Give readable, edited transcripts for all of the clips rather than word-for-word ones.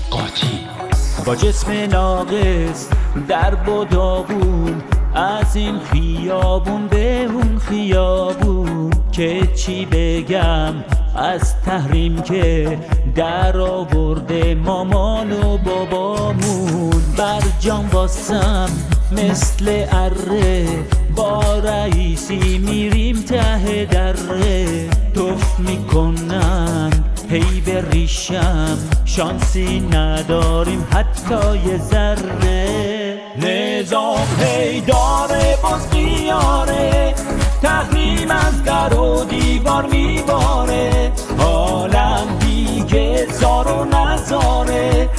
قاطی با جسم ناقص در بداغون، از این خیابون به اون خیابون، که چی بگم از تحریم که در آورده مامان و بابامون. بر جان واسم مثل اره، با رئیسی میریم ته دره، توف میکنن هی به ریشم، شانسی نداریم حتی یه ذره. نظام هی داره باز میاره، تحریم از در و دیوار میباره، حالم دیگه زار و نزاره،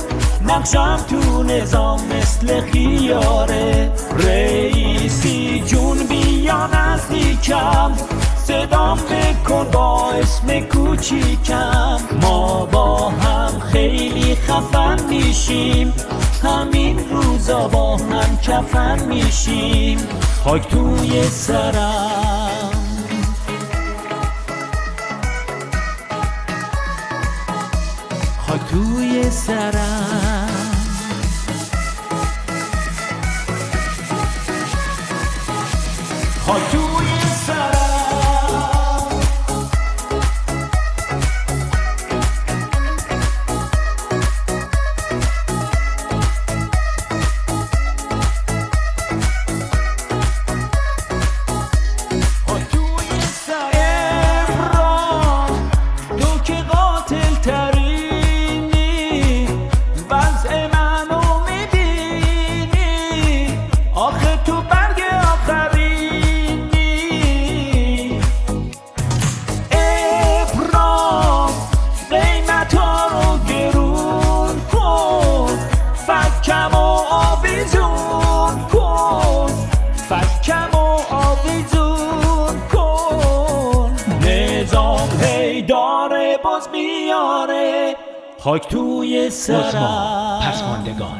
نقشم تو نظام مثل خیاره. رئیسی جون بیا نزدیکم، صدام بکن با اسم کوچیکم، ما با هم خیلی خفن میشیم، همین روزا با هم کفن میشیم. خاک توی سرم، خاک توی سرم، خاک توی سرم. داره باز میاره، خاک توی سرم. عظما پسماندگان